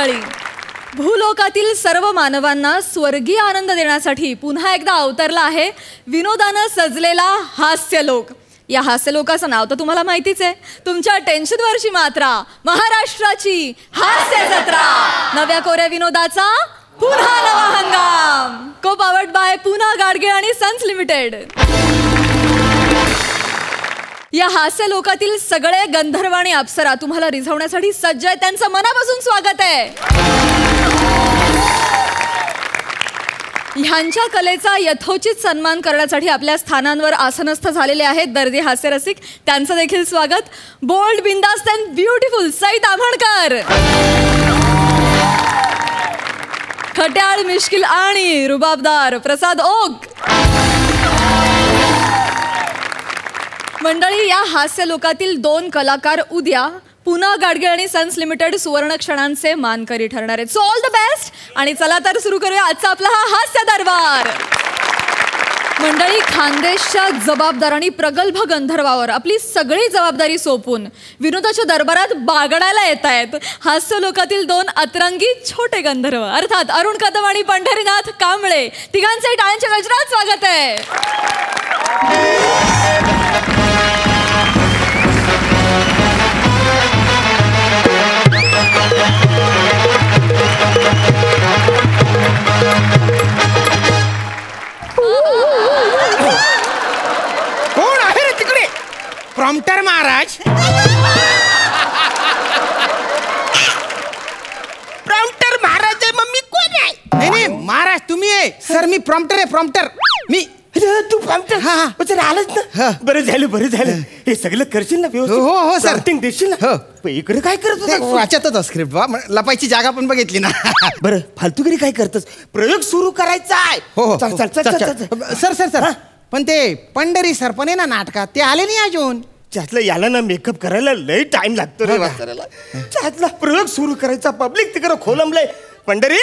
मंडळी, भूलोकातील सर्व मानवांना स्वर्गीय आनंद देण्यासाठी पुन्हा एकदा अवतरला आहे विनोदानं सजलेला हास्यलोक. या हास्यलोकाचं नाव तर तुम्हाला माहितीच आहे. तुमच्या टेन्शनवरची मात्रा, महाराष्ट्राची हास्य जत्रा. नव्या कोऱ्या विनोदाचा पुन्हा नवा हंगाम. को पावर्ड बाय पुन्हा गाडगे आणि सन्स लिमिटेड. या हास्य लोकातील सगळे गंधर्व आणि अप्सरा तुम्हाला रिझवण्यासाठी सज्ज आहेत. त्यांचं मनापासून स्वागत आहे. ह्यांच्या कलेचा यथोचित सन्मान करण्यासाठी आपल्या स्थानांवर आसनस्थ झालेले आहेत दर्दी हास्यरसिक. त्यांचं देखील स्वागत. बोल्ड, बिंदास्त अँड ब्युटिफुल सई ताम्हणकर. खट्याळ, मिश्किल आणि रुबाबदार प्रसाद ओक. मंडळी, या हास्य लोकातील दोन कलाकार उद्या पुन्हा गाडगे आणि सन्स लिमिटेड सुवर्ण क्षणांचे मानकरी ठरणार आहेत. So all the best. आणि चला तर सुरू करूया आजचा आपला हा हास्य दरबार. मंडळी, खानदेशच्या जबाबदार आणि प्रगल्भ गंधर्वावर आपली सगळी जबाबदारी सोपून विनोदाच्या दरबारात बागडायला येत आहेत हास्य लोकातील दोन अतरंगी छोटे गंधर्व, अर्थात अरुण कदम आणि पंढरीनाथ कांबळे. तिघांचे टाळ्यांच्या गजरात स्वागत आहे. कोण आहे रे तिकडे? प्रॉम्प्टर महाराज. प्रॉम्प्टर महाराज आहे. मग मी कोण आहे? नाही नाही महाराज तुम्ही आहे. सर मी प्रॉम्प्टर आहे. प्रॉम्प्टर मी. तू प्रॉम्प्टर? हा हा. म्हणजे आलंच ना. बरं झालं. हे सगळं करशील ना व्यवस्थित? हो हो सर. Prompting देशील ना? हो. इकडे काय करत होता? वाचत होता स्क्रिप्ट. लपायची जागा पण बघितली ना. बरं, फालतूगिरी काय करतोस? प्रयोग सुरू करायचा आहे. हो चल चल चल चल. सर सर सर पण ते पंढरी सर पण आहे ना नाटकात, ते आले नाही अजून. त्यातलं याला ना मेकअप करायला लय टाइम लागतो रे वाचायला. त्यातला प्रयोग सुरू करायचा. पब्लिक तिकडे खोलंबलंय. पंढरी,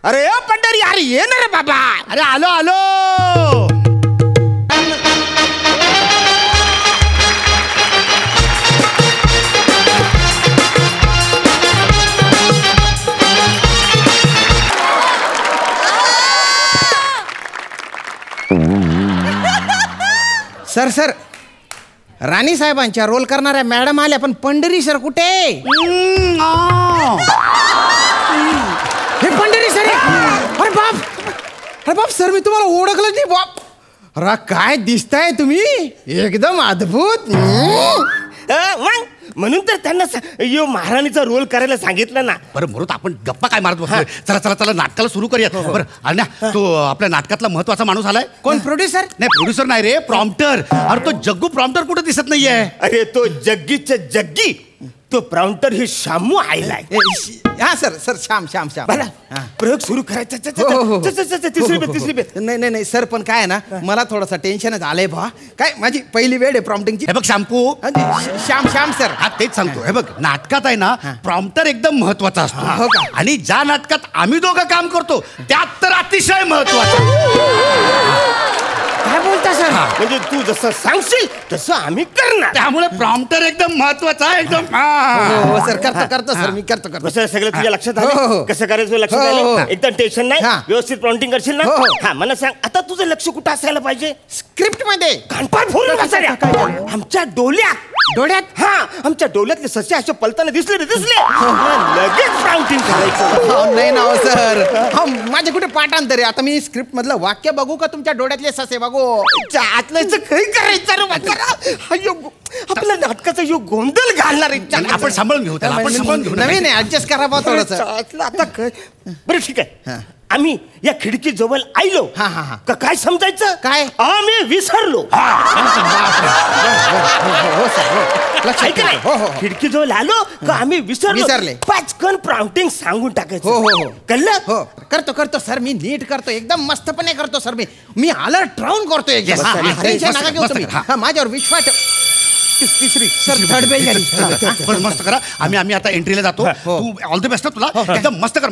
अरे ओ पंढरी, अरे ये ना रे बाबा. अरे आलो आलो. सर सर राणी साहेबांच्या रोल करणाऱ्या मॅडम आल्या, पण पंढरी सर कुठे? हे पंढरी सर. अरे बाप सर, मी तुम्हाला ओळखलं नाही बाप. अरे काय दिसताय तुम्ही, एकदम अद्भुत. म्हणून तर त्यांना यो महाराणीचा रोल करायला सांगितलं ना. बरं मुरुत, आपण गप्पा काय मारत बसलोय? चला चला चला नाटकाला सुरू करूयात. बरं अण्णा, तो आपल्या नाटकातला महत्वाचा माणूस आलाय. कोण? प्रोड्युसर? नाही प्रोड्युसर नाही रे, प्रॉम्प्टर. अरे तो जग्गू प्रॉम्प्टर कुठे दिसत नाहीये. अरे तो जग्गीच्या जग्गी, तो प्रॉम्प्टर हे शामू आयलाय. हा सर सर श्याम श्याम श्याम. बरं, प्रयोग सुरू करायचा. तिसरी बेत. नाही नाही नाही सर, पण काय आहे ना, मला थोडासा टेन्शनच आलंय बा. काय माझी पहिली वेळ आहे प्रॉम्प्टिंगची. हे बघ शॅम्पू, श्याम श्याम सर. हा तेच सांगतो. हे बघ नाटकात आहे ना, प्रॉम्प्टर एकदम महत्वाचा हो असतो. का? आणि ज्या नाटकात आम्ही दोघं काम करतो त्यात तर अतिशय महत्वाचा. काय बोलता सर? म्हणजे तू जसं सांगशील तसं आम्ही करणार. त्यामुळे प्रॉम्प्टर एकदम महत्वाचा आहे. एकदम हो सर, करतो सर, मी करतो. कसं सगळं तुझ्या लक्षात हो, हो. आलं? कसं करायचं लक्षात हो, हो. आलं? एकदम टेन्शन नाही. हा. व्यवस्थित प्रॉम्प्टिंग करशील ना? हो, हो. हा, मला सांग आता तुझं लक्ष कुठं असायला पाहिजे? स्क्रिप्ट मध्ये. कानपार फोडून बसायला. आमच्या डोळ्यात डोळ्यात. हा, आमच्या डोळ्यातले ससे असे पलताना दिसले लगेच प्रॉम्प्टिंग करायचं. नाही ना सर, माझे कुठे पाठांतर आहे? आता मी स्क्रिप्ट मधलं वाक्य बघू का तुमच्या डोळ्यातले ससे बघू? आतल्याचं काही करायचं रे. आपल्या नाटकाचा यो गोंधळ घालणार आहे. आपण सांभाळून घेऊ त्याला. आपण सांभाळून घेऊ. नवीन आहे, ऍडजस्ट करा बा थोडंसं. आता बरं ठीक आहे. आम्ही या खिडकी जवळ आयलो का काय समजायचं? काय? आम्ही विसरलो. खिडकी जवळ आलो का आम्ही विसरले. पाचकन प्रॉम्प्टिंग सांगून टाकायचं. हो हो कळलं? हो करतो सर, मी नीट करतो, एकदम मस्तपणे करतो सर. मी अलर्ट राहून करतो एकदम. टेन्शन नका घेऊ तुम्ही. माझ्यावर विश्वास. तिसरी सर, थर्ड बेल झाली. पण मस्त करा. आम्ही आता एंट्रीला जातो. तू ऑल द बेस्ट तुला. एकदम मस्त कर.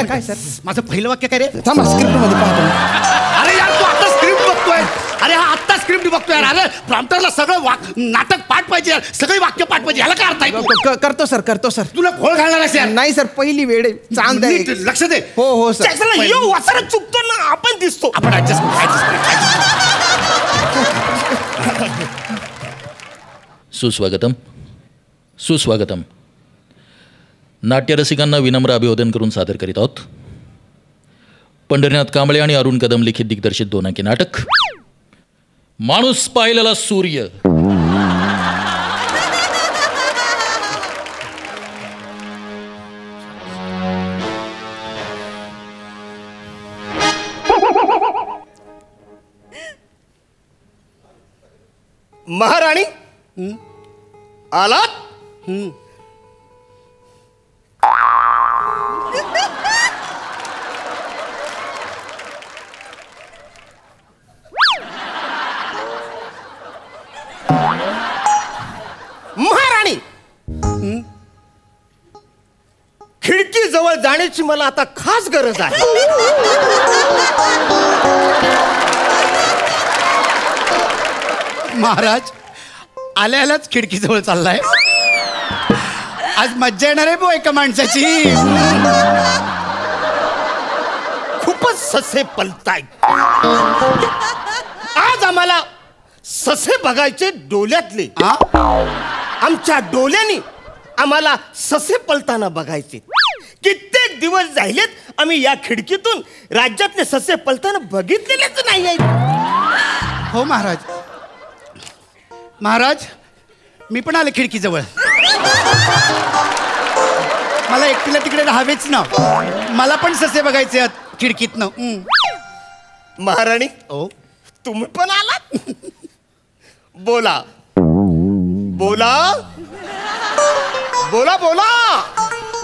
काय सर? माझं पहिलं वाक्य काय रे? थांबा, स्क्रिप्ट मध्ये पाहतो. अरे यार, तू आता स्क्रिप्ट बघतोय. अरे हा आत्ता स्क्रिप्ट बघतोय यार. अरे प्रॉम्प्टरला सगळं नाटक पाठ पाहिजे यार. सगळी वाक्य पाठ पाहिजे. याला काय अर्थ आहे? करतो सर. तुला घोळ घालणार आहेस यार. नाही सर, पहिली वेळ आहे. चांद आहे. नीट लक्ष दे. हो सर. वासरा चुकतो ना, आपण दिसतो. आपण ऍडजस्ट सुस्वागतम. सुस्वागतम. नाट्यरसिकांना विनम्र अभिवादन करून सादर करीत आहोत पंढरीनाथ कांबळे आणि अरुण कदम लिखित दिग्दर्शित 2 अंकी नाटक माणूस पाहिलेला सूर्य. महाराणी आलात. महाराणी, खिडकी जवळ जाण्याची मला आता खास गरज आहे. महाराज आल्यालाच खिडकीजवळ चाललाय. आज मज्जा येणार आहे बो एका माणसाची. खूपच ससे पलतायत. आज आम्हाला ससे बघायचे डोल्यातले. आमच्या डोल्याने आम्हाला ससे पलताना बघायचे. कित्येक दिवस झालेत आम्ही या खिडकीतून राज्यातले ससे पलताना बघितलेलेच नाही आहेत. हो महाराज. महाराज मी पण आले खिडकीजवळ. मला एकटीला तिकडे राहावेच ना. मला पण ससे बघायचे आहेत खिडकीतनं. महाराणी, ओ तुम्ही पण आलात. बोला बोला बोला बोला.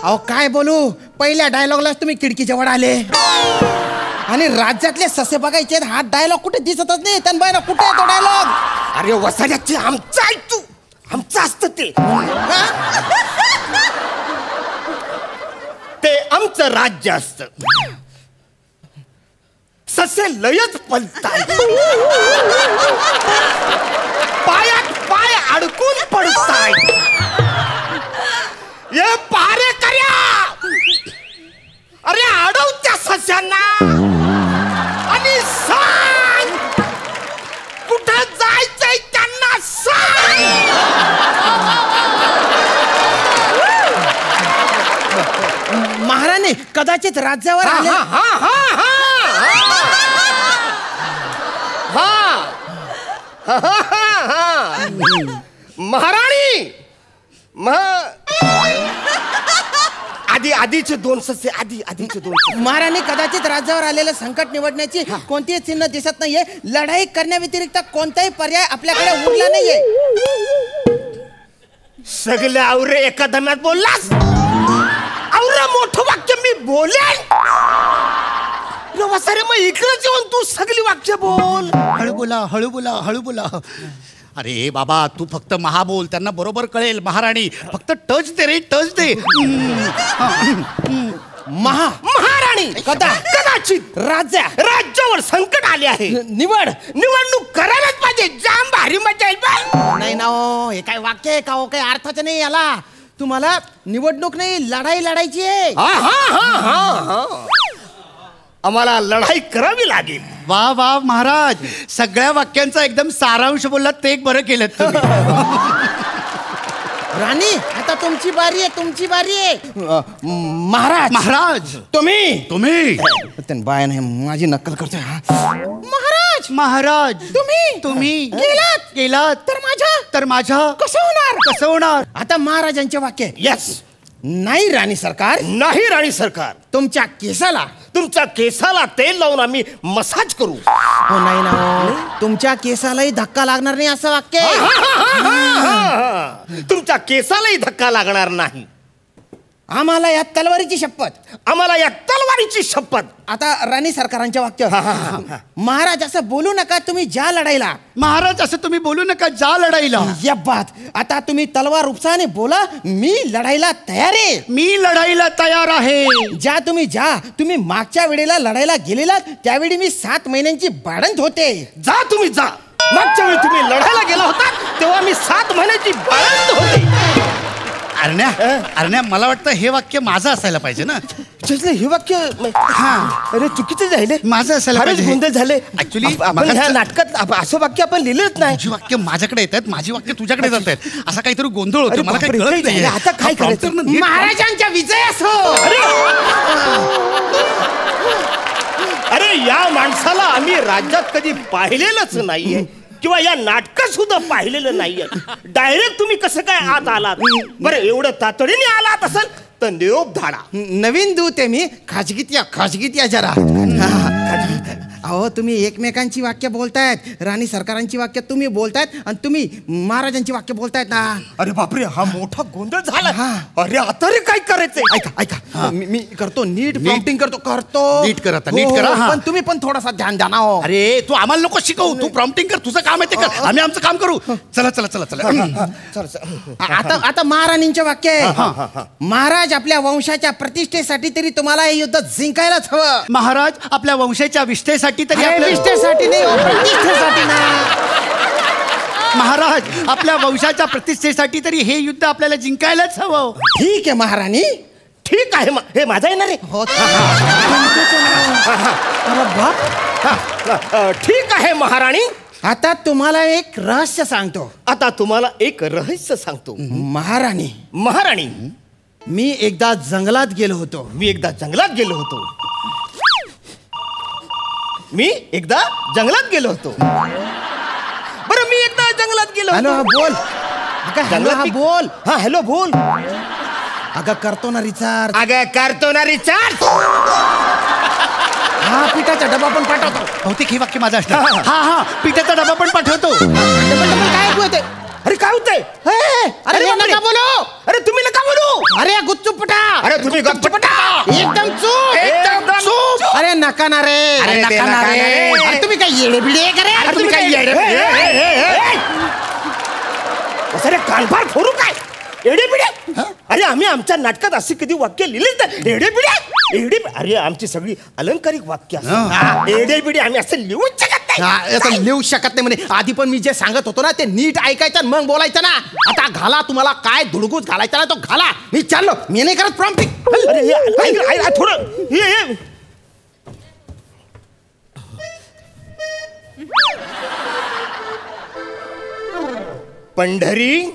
अहो काय बोलू, पहिल्या डायलॉगलाच तुम्ही खिडकी जवळ आले आणि राज्यातले ससे बघायचे. हा डायलॉग कुठे दिसतच नाही. त्यांना कुठे आहे तो डायलॉग? अरे वसाड्याचे आमचं आहे तू. आमचं असतं ते. ते आमचं राज्य असतं. ससे लयच पलताय. पायात पाय अडकून पडताय. ये पारे कर्या. अरे अडव त्या सस्यांना आणि सांग कुठं जायचंय त्यांना सांग. महाराणी कदाचित राज्यावर आले. महाराणी, आधीचे 2 ससे. आधीचे 2 ससे. महाराणी कदाचित राज्यावर आलेलं संकट निवडण्याची कोणतीही चिन्ह दिसत नाहीये. लढाई करण्याव्यतिरिक्त कोणताही पर्याय आपल्याकडे उरला नाहीये. सगळे आवरे एका दम्यात बोललास. आवरा मोठं वाक्य मी बोलेन. सरे मग इकडे येऊन तू सगळी वाक्य बोल. हळू बोला हळू बोला हळू बोला. अरे बाबा तू फक्त महा बोल, त्यांना बरोबर कळेल. महाराणी फक्त टच दे रे, टच दे. महाराणी कदाचित राज्यावर संकट आले आहे. निवडणूक करायलाच पाहिजे. जाम भारी मजा येईल. नाही ना हो, हे काय वाक्य आहे का हो? काही अर्थाचं नाही याला. तुम्हाला निवडणूक नाही, लढाई लढायची आहे. आम्हाला लढाई करावी लागेल. वा वा महाराज, सगळ्या वाक्यांचा एकदम सारांश बोललात. ते एक बरं केलं तुम्ही. राणी आता तुमची बारी आहे. तुमची बारी आहे. महाराज महाराज तुम्ही बाय नाही माझी नक्कल करतोय. महाराज महाराज तुम्ही गेलात तर माझ्या कसं होणार. आता महाराजांचे वाक्य. यस. नाही राणी सरकार, तुमच्या केसाला तेल लावून आम्ही मसाज करू. हो नाही ना हो, तुमच्या केसालाही धक्का लागणार नाही असं वाक्य. तुमच्या केसालाही धक्का लागणार नाही. आम्हाला या तलवारीची शपथ. आम्हाला या तलवारीची शपथ. आता राणी सरकारांचे वाक्य. महाराज असं बोलू नका तुम्ही ज्या लढाईला. महाराज असं तुम्ही बोलू नका ज्या लढाईला. या बात. आता तुम्ही तलवार उपसाने बोला मी लढाईला तयार आहे. मी लढाईला तयार आहे. तुम्ही मागच्या वेळेला लढाईला गेलेलात त्यावेळी मी 7 महिन्यांची बाळंत होते. जा तुम्ही जा. मागच्या वेळी तुम्ही लढायला गेला होता तेव्हा मी 7 महिन्याची बाळंत होते. अरण्या मला वाटतं हे वाक्य माझं असायला पाहिजे ना. हे वाक्य अरे चुकीचं झाले. माझं असायला पाहिजे. गोंधळ झाले. ऍक्च्युली आपण ह्या नाटकात असं वाक्य आपण लिहिलंच नाही. तुझी वाक्य माझ्याकडे येत आहेत, माझी वाक्य तुझ्याकडे जात आहेत. असा काहीतरी गोंधळ होतो. मला काही कळत नाही. आता काय करायचं. महाराजांच्या विजय असो. अरे या माणसाला आम्ही राज्यात कधी पाहिलेलंच नाहीये किंवा या नाटकात सुद्धा पाहिलेलं नाहीये. डायरेक्ट तुम्ही कसं काय आत आलात. बरं एवढं तातडीने आलात असेल तर निरोप धाडा. नवीन दूत आहे मी. खाजगीत या जरा. अहो तुम्ही एकमेकांची वाक्य बोलतायत. राणी सरकारांची वाक्य तुम्ही बोलतायत आणि तुम्ही महाराजांची वाक्य बोलतायत ना. अरे बापरे हा मोठा गोंधळ झाला. अरे आता रे काय करायचंय. ऐका मी करतो नीट प्रॉम्प्टिंग करतो. नीट कर आता, नीट करा. पण तुम्ही पण थोडासा ध्यान द्या ना. अरे तू आम्हाला नको शिकवू. तू प्रॉम्प्टिंग कर. तुझं काम आहे ते कर. आम्ही आमचं काम करू. चला. आता महाराणींचे वाक्य आहे. महाराज आपल्या वंशाच्या प्रतिष्ठेसाठी तरी तुम्हाला हे युद्ध जिंकायलाच हवं. महाराज आपल्या वंशाच्या विष्ठेसाठी तरी प्रतिष्ठेसाठी नाही प्रतिष्ठेसाठी ना. महाराज आपल्या वंशाच्या प्रतिष्ठेसाठी तरी हे युद्ध आपल्याला जिंकायलाच हवं. ठीक आहे महाराणी. ठीक आहे. हे माझा येणार आहे. ठीक आहे महाराणी. आता तुम्हाला एक रहस्य सांगतो. महाराणी मी एकदा जंगलात गेलो होतो. बरं मी एकदा जंगलात गेलो. हॅलो बोल. बोल. हॅलो बोल. अगं करतो ना रिचार्ज. हा पिठाचा डबा पण पाठवतो. बहुतेक हे वाक्य माझं असतं. हा पिठाचा डबा पण पाठवतो. काय होते. अरे काय होतंय. अरे नका बोलू. अरे तुम्ही नका बोलू. अरे गुच्चूपटा. अरे तुम्ही गप्पटा. एकदम चूप. अरे नका ना रे. अरे तुम्ही काय येडे बिडे अरे कानफार फोडू काय. एडे पिढे. अरे आम्ही आमच्या नाटकात असे कधी वाक्य लिहिले. एडे पिढे. अरे आमची सगळी अलंकारिक वाक्य. एडे पिढे आम्ही असं लिहूच शकत नाही. असं लिहू शकत नाही म्हणे. आधी पण मी जे सांगत होतो ना ते नीट ऐकायचं मग बोलायचं ना. आता घाला तुम्हाला काय धुडगूस घालायचा ना तो घाला. मी चाललो. मी नाही करत प्रॉम्प्टिंग. अरे थोडं हे पंढरी.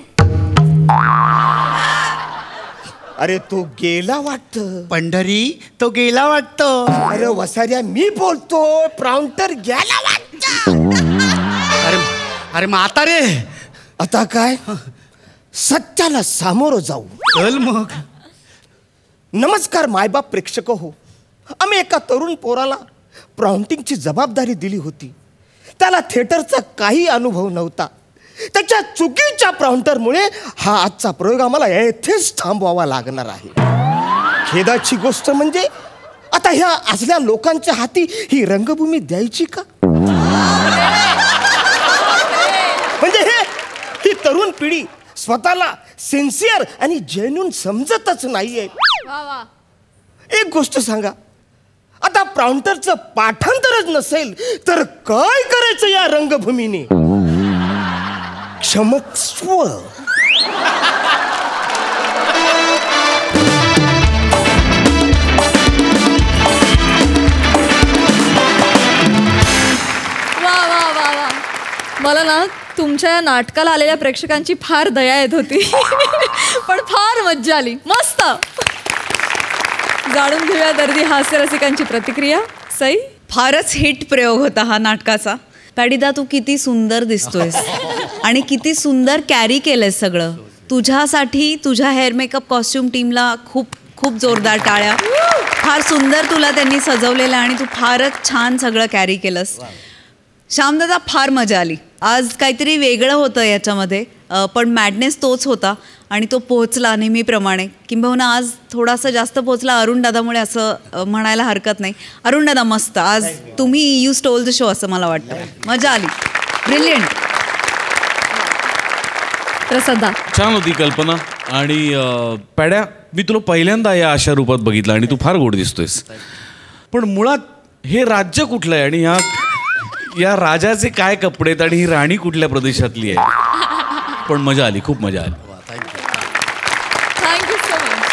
अरे तो गेला वाटतं. पंढरी तो गेला वाटतं. अरे वसाऱ्या मी बोलतो. प्रॉम्प्टर गेला वाटतं. अरे म्हातारे आता काय. सत्याला सामोरं जाऊ. चल मग. नमस्कार मायबाप प्रेक्षक हो. आम्ही एका तरुण पोराला प्रॉम्प्टिंगची जबाबदारी दिली होती. त्याला थिएटरचा काही अनुभव नव्हता. त्याच्या चुकीच्या प्रॉम्प्टरमुळे हा आजचा प्रयोग आम्हाला येथेच थांबवावा लागणार आहे. खेदाची गोष्ट म्हणजे आता ह्या असल्या लोकांच्या हाती ही रंगभूमी द्यायची का. म्हणजे ही तरुण पिढी स्वतःला सिन्सिअर आणि जेन्युइन समजतच नाहीये. एक गोष्ट सांगा. आता प्रॉम्प्टरचं पाठांतरच नसेल तर काय करायचं या रंगभूमीने. क्षमस्व. मला ना तुमच्या या नाटकाला आलेल्या प्रेक्षकांची फार दया येत होती. पण फार मज्जा आली. मस्त. जाणून घेऊया दर्दी हास्यरसिकांची प्रतिक्रिया. सई. फारच हिट प्रयोग होता हा नाटकाचा. पॅडिदा तू किती सुंदर दिसतोयस आणि किती सुंदर कॅरी केलंयस सगळं. तुझ्यासाठी तुझ्या हेअर मेकअप कॉस्ट्युम टीमला खूप खूप जोरदार टाळ्या. फार सुंदर तुला त्यांनी सजवलेलं आणि तू फारच छान सगळं कॅरी केलंस. श्यामदादा फार मजा आली. आज काहीतरी वेगळं होतं याच्यामध्ये, पण मॅडनेस तोच होता आणि तो पोहोचला नेहमीप्रमाणे. किंबहुना आज थोडासा जास्त पोहोचला अरुण दादामुळे असं म्हणायला हरकत नाही. अरुण दादा मस्त, आज तुम्ही यू स्टोल द शो असं मला वाटतं. मजा आली, ब्रिलियंट. प्रसादा छान होती कल्पना. आणि पॅड्या, मी तुला पहिल्यांदा या अशा रूपात बघितलं आणि तू फार गोड दिसतोयस. पण मुळात हे राज्य कुठलं आहे आणि या राजाचे काय कपडे आहेत आणि ही राणी कुठल्या प्रदेशातली आहे. पण मजा आली, खूप मजा आली. Thank you so much.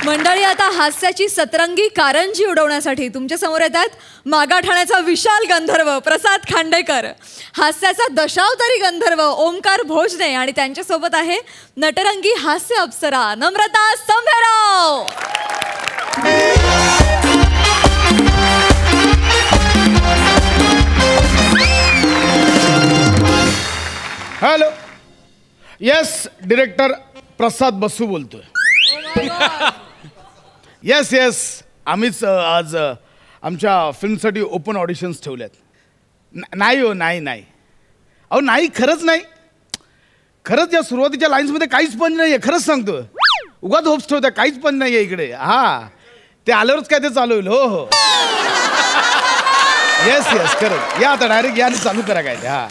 मंडळी, आता हास्याची सतरंगी कारंजी उडवण्यासाठी तुमच्या समोर येतात मागाठाण्याचा विशाल गंधर्व प्रसाद खांडेकर, हास्याचा दशावतारी गंधर्व ओमकार भोजने आणि त्यांच्यासोबत आहे नटरंगी हास्य अप्सरा नम्रता संभेराव. हॅलो, येस, डिरेक्टर प्रसाद बसू बोलतोय. येस, आम्हीच आज आमच्या फिल्मसाठी ओपन ऑडिशन्स ठेवल्यात. नाही हो, नाही. अहो नाही, खरंच नाही. खरंच या सुरुवातीच्या लाईन्समध्ये काहीच पंच नाही आहे, खरंच सांगतो. उगाच होप्स ठेवता, काहीच पंच नाही आहे इकडे. हा, ते आल्यावरच काय ते चालू होईल. हो. येस, खरंच. या आता डायरेक्ट या आणि चालू करा काय ते. हा,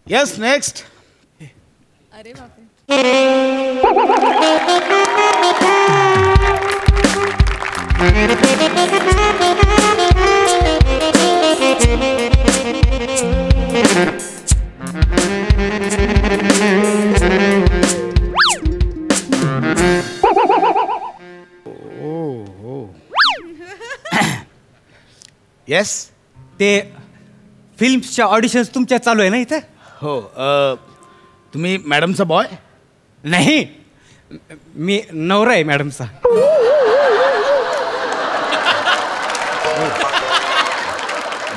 येस, नेक्स्ट. अरे बापरे. येस, ते फिल्मच्या ऑडिशन्स तुमच्या चालू आहे ना इथं? हो. तुम्ही मॅडमचा बॉय? नाही, मी नवरा आहे मॅडमचा.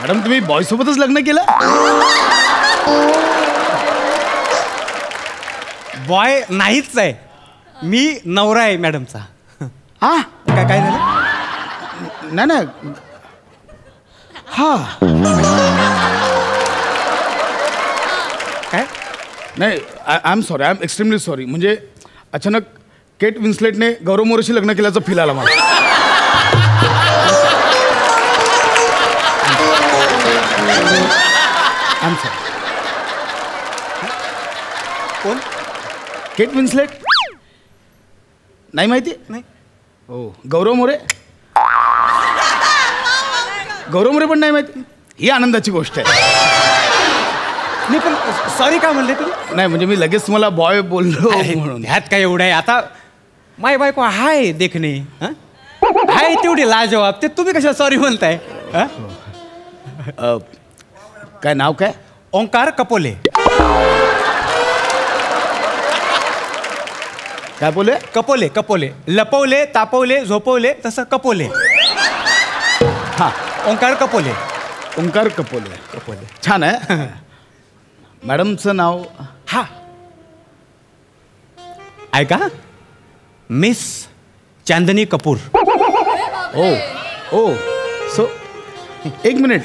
मॅडम, तुम्ही बॉय सोबतच लग्न केलं? बॉय नाहीच आहे, मी नवरा आहे मॅडमचा. हा, काय झालं? नाही. हा, काय नाही, I am sorry, I am extremely sorry. म्हणजे अचानक केट विन्स्लेटने गौरव मोरेशी लग्न केल्याचं फील आला मला. I am sorry. कोण? केट विन्स्लेट नाही माहिती? नाही. हो, गौरव मोरे पण नाही माहिती. ही आनंदाची गोष्ट आहे. नाही, पण सॉरी का म्हणले तुम्ही? नाही, म्हणजे मी लगेच तुम्हाला बॉय बोललो म्हणून. ह्यात काय एवढं आहे? आता माय बायको हाय देखणे, हाय तेवढी लाजवाब, ते तुम्ही कशा सॉरी म्हणताय? काय नाव काय? ओंकार कपोले. काय बोले? कपोले. लपवले, तापवले, झोपवले, तसं कपोले. हा, ओंकार कपोले. छान आहे. मॅडमचं नाव? हा, ऐका, मिस चांदनी कपूर. ओ सो एक मिनिट.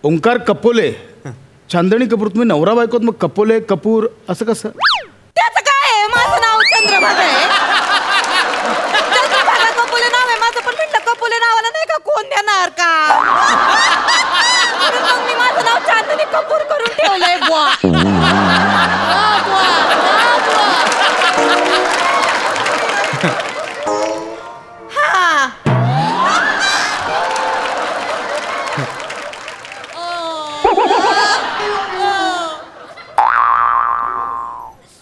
ओंकार कपोले, चांदणी कपूर, तुम्ही नवरा बायकोत, मग कपोले कपूर असं कसं? त्याचं काय आहे? माझं नाव चंद्रभागा आहे. चंद्रभागा कपोले नाव आहे माझं, पण म्हटलं कपोले नावाला नाही का कोण देणार का? मग मी माझं नाव चांदनी कपूर करून ठेवलंय. बुवा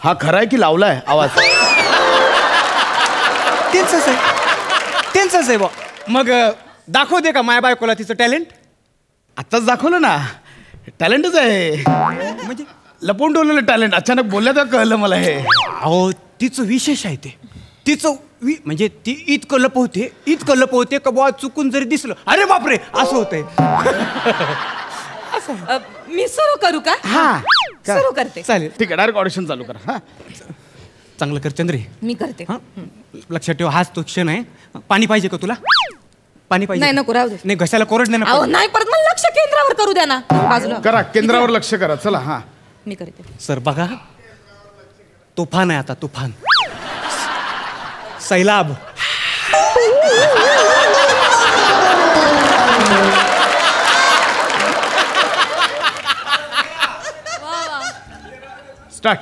हा खरा आहे की लावलाय आवाज? त्यांचंच आहे बा. मग दाखवते का माय बायकोला तिचं टॅलेंट? आत्ताच दाखवलं ना. टॅलेंटच आहे, म्हणजे लपवून ठेवलेलं टॅलेंट. अचानक बोलल्या तर कळलं मला हे. अहो, तिचं विशेष आहे ते. तिचं म्हणजे ती इतकं लपवते का बुवा चुकून जरी दिसलं, अरे बापरे, असं होतंय. मी सुरू करू का? हा, सुरू करते. चालेल. ठीक आहे, डायरेक्ट ऑडिशन चालू करा. हा, चांगलं कर चंद्रे. मी करते. हां लक्षात ठेव हाच तो क्षण आहे. पाणी पाहिजे का तुला? पाणी पाहिजे? नाही नको राहू दे. नाही घशाला कोरड नाही अहो ना. नाही परत मला लक्ष केंद्रावर करू द्या ना. बाजूला करा केंद्रावर लक्ष करा चला. हा मी करते. सर बघा तुफान आहे आता तुफान. सैलाब. स्टार्ट.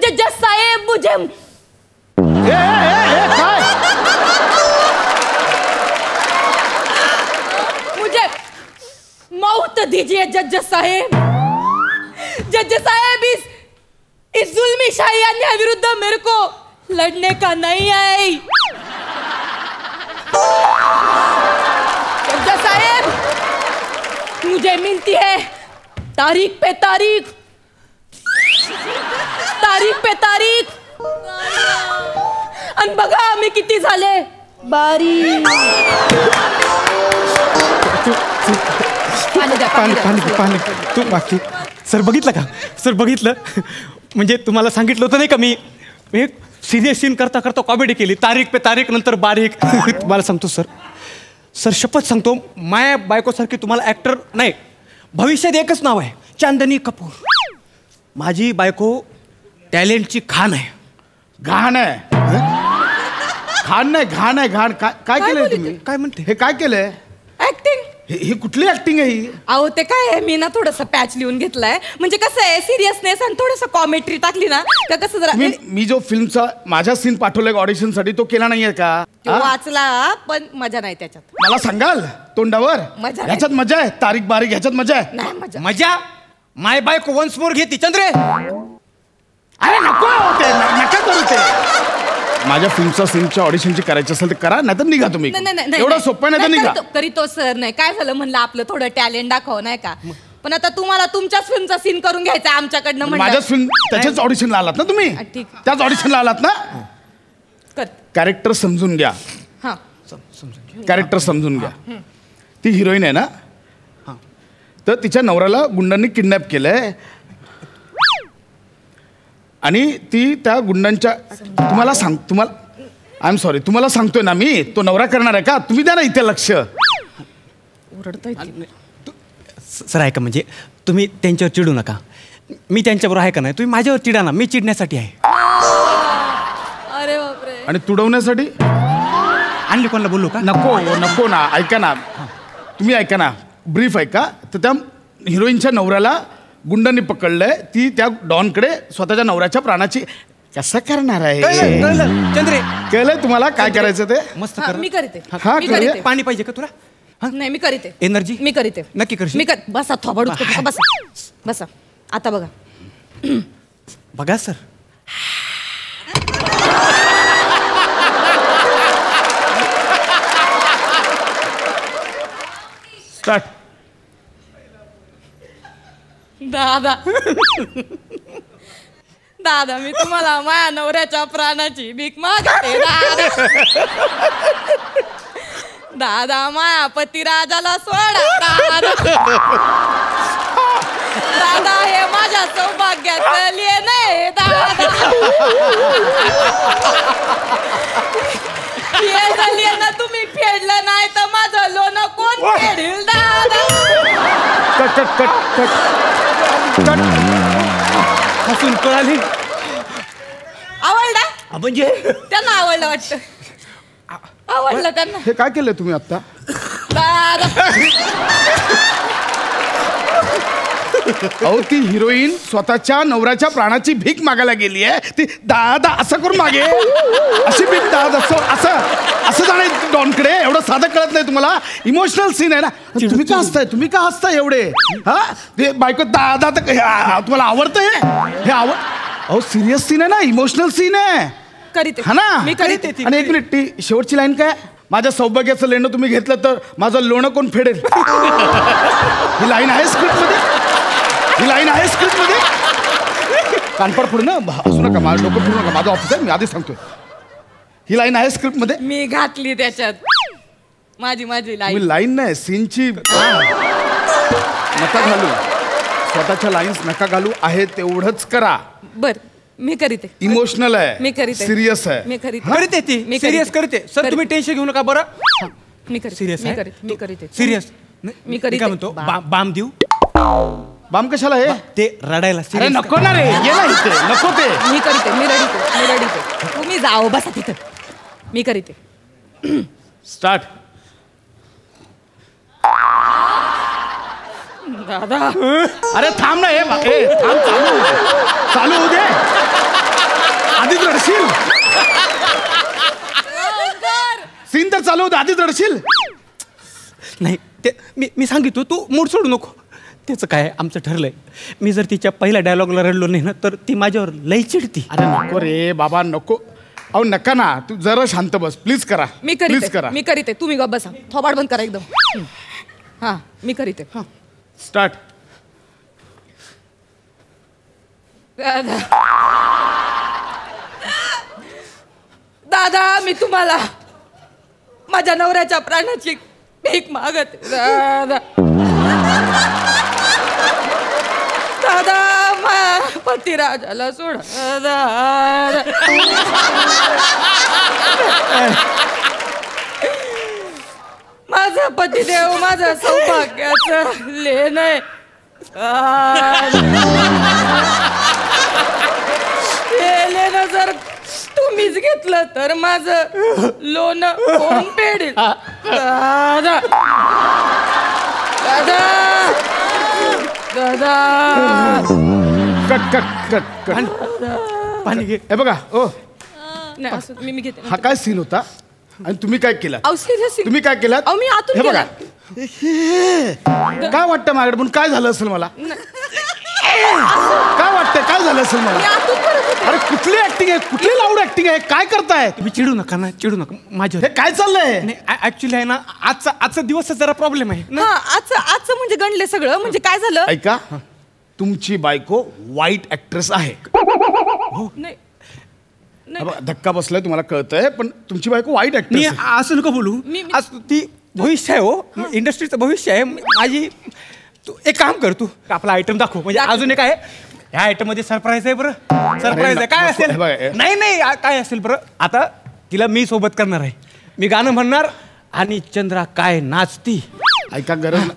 जज साहेब मुझे मुझे मौत दीजिए जज साहेब. जज साहेब इस जुल्मी शाही अन्याय विरुद्ध मेरे को लड़ने का नहीं है. जज साहेब मुझे मिलती है तारीख पे तारीख आणि बघा आम्ही किती झाले बारी. पाणी तू बाकी. सर बघितलं का? सर बघितलं म्हणजे तुम्हाला सांगितलं होतं नाही का मी एक सिरियस सीन करता करता कॉमेडी केली. तारीख पे तारीख नंतर बारीक. तुम्हाला सांगतो सर शपथ सांगतो माया बायकोसारखी तुम्हाला ॲक्टर नाही भविष्यात एकच नाव आहे चांदनी कपूर. माझी बायको टॅलेंटची खाण आहे. घाण आहे. घाण नाही घाण आहे घाण. काय केलंय तुम्ही? काय म्हणते? हे काय केलंय? ऍक्टिंग. ही कुठली ऍक्टिंग आहे ही? अहो ते काय आहे मी ना थोडस पॅच लिहून घेतलाय म्हणजे कसं आहे सिरियसनेस आणि थोडस कॉमेट्री टाकली ना तर कसं जरा. मी जो फिल्मचा माझा सीन पाठवलाय ऑडिशन साठी तो केला नाहीये का? वाचला पण मजा नाही त्याच्यात. मला सांगाल तोंडावर? मजा नाही. ह्याच्यात मजा आहे. तारीख बारीक ह्याच्यात मजा आहे. नाही मजा. मजा माय बायको वन्स मोर घेती चंद्रे. अरे नको ते नका करू ते. माझ्या फिल्मच्या सीनच्या ऑडिशनची करायची असेल तर करा नाही तर निघा तुम्ही. एवढं सोपं नाही तर निघा. करीतो सर. नाही काय झालं म्हणलं आपलं थोडं टॅलेंट दाखव नाही का. पण आता तुम्हाला तुमच्याच फिल्मचा सीन करून घ्यायचा आमच्याकडनं म्हणलं. माझ्याच फिल्म त्याच्याच ऑडिशनला आलात ना तुम्ही? ठीक. त्याच ऑडिशनला आलात ना? कर. कॅरेक्टर समजून घ्या. हा कॅरेक्टर समजून घ्या. ती हिरोईन आहे ना तर तिच्या नवऱ्याला गुंडांनी किडनॅप केलंय आणि ती त्या गुंडांच्या तुम्हाला आय एम सॉरी तुम्हाला सांगतोय ना मी तो नवरा करणार आहे का? तुम्ही द्या ना इथे लक्ष. सर ऐका म्हणजे तुम्ही त्यांच्यावर चिडू नका. मी त्यांच्याबरोबर आहे का नाही तुम्ही माझ्यावर चिडा ना. मी चिडण्यासाठी आहे. अरे बापरे. आणि तुडवण्यासाठी आणली कोणाला बोलू का? नको ना. ऐका ना तुम्ही ऐका ना ब्रीफ ऐका. तर त्या हिरोईनच्या नवऱ्याला गुंडांनी पकडलंय. ती त्या डॉनकडे स्वतःच्या नवऱ्याच्या प्राणाची कसं करणार आहे? चंद्रे कळलंय तुम्हाला काय करायचं ते? मस्त हा, कर. मी करते. हा मी करूया. करते. पाणी पाहिजे का तुला? नाही मी करते. एनर्जी मी करते. नक्की करशील? मी कर. बसा थोबाड उचलू. बसा आता बघा. बघा सर स्टार्ट. दादा मी तुम्हाला माझ्या नवऱ्याच्या प्राणाची भीक मागते. दादा माया पतिराजाला सोडा. दादा हे माझ्या सौभाग्याचं लेण आहे. दादा हे लेणं तुम्ही फेडलं नाही तर माझं लोन कोण फेडेल? दादा कट. हसून कळाली. आवडला म्हणजे त्यांना आवडलं वाटतं. आवडलं त्यांना. हे काय केलंय तुम्ही आता? अहो ती हिरोईन स्वतःच्या नवऱ्याच्या प्राणाची भीक मागायला गेली आहे. ती दादा असं करून मागे अशी भीक दादा असं जाणे डॉनकडे. एवढं साधं कळत नाही तुम्हाला? इमोशनल सीन आहे ना. तुम्ही का हसताय एवढे? हा ते बायको दादा तर तुम्हाला आवडतंय हे अहो सिरियस सीन आहे ना. इमोशनल सीन आहे. करीते हा ना. मी करीते. आणि एक मिनिट ती शेवटची लाईन काय? माझ्या सौभाग्याचं लेणं तुम्ही घेतलं तर माझं लोणं कोण फेडेल? ही लाईन आहे स्क्रिप्टमध्ये. कानपड फोडू ना. असू नका माझं डोकं फोडू नका. माझं ऑफिस आहे मी आधीच सांगतोय. ही लाईन आहे स्क्रिप्टमध्ये. मी घातली त्याच्यात माझी लाईन. लाईन नाही सीनची. नका घालू, स्वतःच्या लाईन्स नका घालू, आहे तेवढंच करा. बर मी करीते. इमोशनल आहे, मी करीते. सिरियस आहे. मी करीते. करते ती मी सिरियस करीते. करते. सर तुम्ही टेन्शन घेऊ नका बरं. मी करीते. सिरियस मी आहे? करीते. मी करीते. सिरियस मी करीते. काय म्हणतो बाम देऊ. बाम कशाला हे? ते रडायला अरे serious नको ना रे, ये ना इथे, नको ते. मी करीते. मी रडीते. तुम्ही जाओ बसा तिथं. मी करीते. स्टार्ट. दादा अरे थांब ना, हे थांब, चालू होऊ दे. आधीच रडशील. सीन तर चालू होते, आधीच रडशील. नाही ते मी सांगितलं तू मूड सोडू नको. त्याचं काय आमचं ठरलंय, मी जर तिच्या पहिल्या डायलॉगला रडलो नाही ना तर ती माझ्यावर लई चिडती. अरे नको रे बाबा, नको. अहो नका ना, तू जरा शांत बस, प्लीज करा. मी प्लीज करीते. करा. मी करीते. तुम्ही गप्प बसा. थोबाड बंद करा एकदम. हा मी करीते. स्टार्ट. दादा दादा मी तुम्हाला माझ्या नवऱ्याच्या प्राणाची भीक मागत. दादा दादा पतिराजाला सोड. दादा माझा पतिदेव माझा सौभाग्याचं लेण आहे. हे लेणं जर तुम्हीच घेतलं तर माझं लोन कोण फेडेल. दादा दादा दादा कट. पाणी घे. हे बघा ओ, नाही असं मी घेते. हा काय सीन होता आणि तुम्ही काय केलं? अहो सिरियस तुम्ही काय केलं? अहो मी आतून हे बघा, केलं. काय वाटतं माझ्याकडे म्हणून? काय झालं असेल मला? काय वाटतंय काय झालं असेल मी मला? आतून करत होते. अरे कुठली ऍक्टिंग आहे, कुठली लाऊड ऍक्टिंग आहे, काय करताय? तुम्ही चिडू नका ना, चिडू नका माझ्यावर. हे काय चाललंय? नाही ऍक्च्युली आहे ना, आजचा दिवस जरा प्रॉब्लेम आहे ना. हा आजचं म्हणजे गणले सगळं. म्हणजे काय झालं? ऐका, तुमची बायको वाईट ऍक्ट्रेस आहे. नाही हा बघा, धक्का बसलाय तुम्हाला कळतंय, पण तुमची बायको वाईट मी ऍक्ट्रेस आहे. असं नको बोलू. आज ती भविष्य आहे हो, इंडस्ट्रीचं भविष्य आहे माझी. तू एक काम कर, तू आपला आयटम दाखव. म्हणजे अजून एक आहे, ह्या आयटम मध्ये सरप्राईज आहे. बरं सरप्राईज आहे. काय नको, असेल? हे बघा, नाही काय असेल बरं? आता तिला मी सोबत करणार आहे. मी गाणं म्हणणार आणि चंद्रा काय नाचती. ऐका, गरज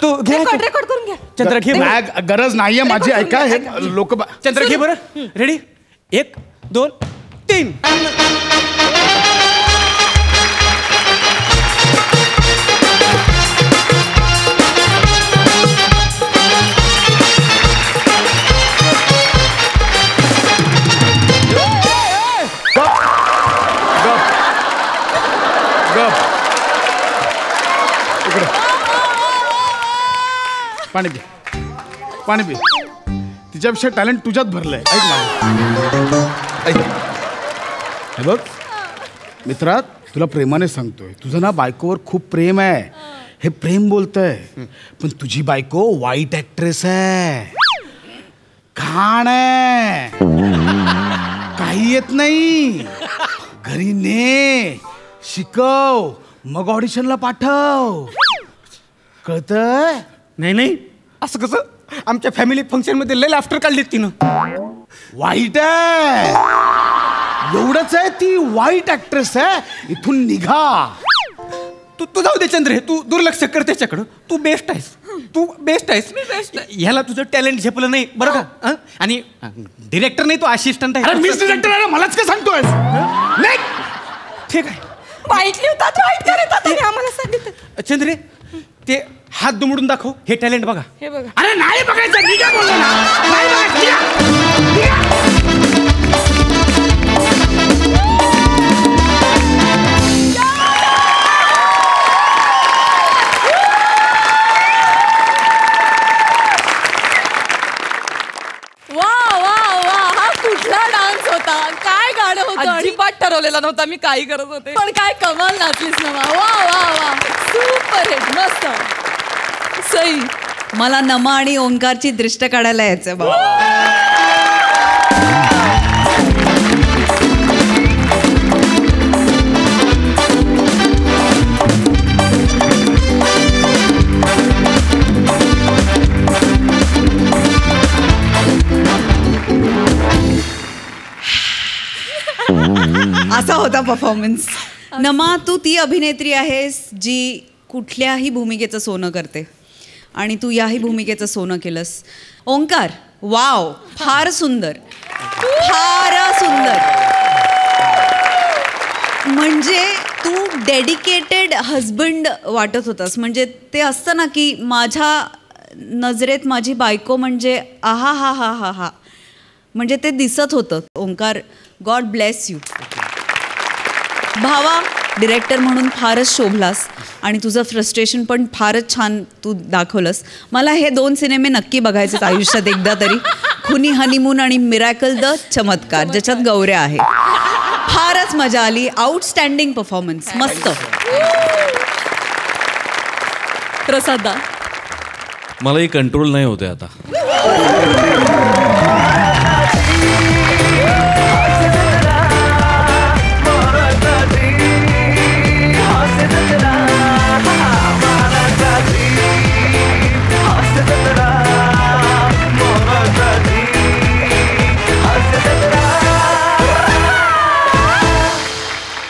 तू घे रेकॉर्ड करून घ्या. चंद्रा घे. नाही, गरज नाहीये माझी. ऐका, हे लोक चंद्रा घे बरं. रेडी? 1 2 3. पाणी पी, पाणी पी. तिच्यापेक्षा टॅलेंट तुझ्यात भरलंय. ऐक ना, ऐक. हे बघ मित्रा, तुला प्रेमाने सांगतोय, तुझं ना बायकोवर खूप प्रेम आहे. हे प्रेम बोलतंय, पण तुझी बायको वाईट ऍक्ट्रेस आहे, घाण आहे, काही येत नाही. घरी ने, शिकव, मग ऑडिशनला पाठव. कळतंय? नाही असं कसं? आमच्या फॅमिली फंक्शन मध्ये लय लाफ्टर काढलीत तिनं. वाईट आहे, एवढंच आहे. ती वाईट ऍक्ट्रेस आहे, इथून निघा. तू जाऊ दे चंद्रे, तू दुर्लक्ष कर त्याच्याकडं. तू बेस्ट आहेस, तू बेस्ट आहेस. ह्याला तुझं टॅलेंट झेपलं नाही बरं का? आणि डिरेक्टर नाही, तो असिस्टंट आहे. मिस डिरेक्टर आहे, मलाच काय सांगतोय? नाही, ठीक आहे. वाईट लिहितात, वाईट करतात आणि आम्हाला सांगितलं. चंद्रे, ते हात दुमडून दाखव, हे टॅलेंट बघा. हे बघा. अरे नाही बघायचं, निघा बोललो ना. नाही बघायचं, निघा. कुठला डान्स होता, काय गाणं होतं. अजिबात ठरवलेला नव्हता मी काही करत होते, पण काय कमाल नाचलीस ना. वा सुपर हिट, मस्त सई. मला नमा आणि ओंकारची दृष्ट काढायला यायचं बाबा. असा होता परफॉर्मन्स. नमा, तू ती अभिनेत्री आहेस जी कुठल्याही भूमिकेचं सोनं करते आणि तू याही भूमिकेचं सोनं केलंस. ओंकार, वाव, फार सुंदर, फार सुंदर. म्हणजे तू डेडिकेटेड हजबंड वाटत होतास. म्हणजे ते असतं ना की माझ्या नजरेत माझी बायको म्हणजे आहा हा हा हा हा, म्हणजे ते दिसत होतं. Omkar, god bless you. भावा, डिरेक्टर म्हणून फारच शोभलास आणि तुझं फ्रस्ट्रेशन पण फारच छान तू दाखवलंस. मला हे 2 सिनेमे नक्की बघायचेत आयुष्यात एकदा तरी, खुनी हनीमून आणि मिरॅकल द चमत्कार, ज्याच्यात गौऱ्या आहे. फारच मजा आली. आउटस्टँडिंग परफॉर्मन्स, मस्त. प्रसादा, मलाही कंट्रोल नाही होते आता.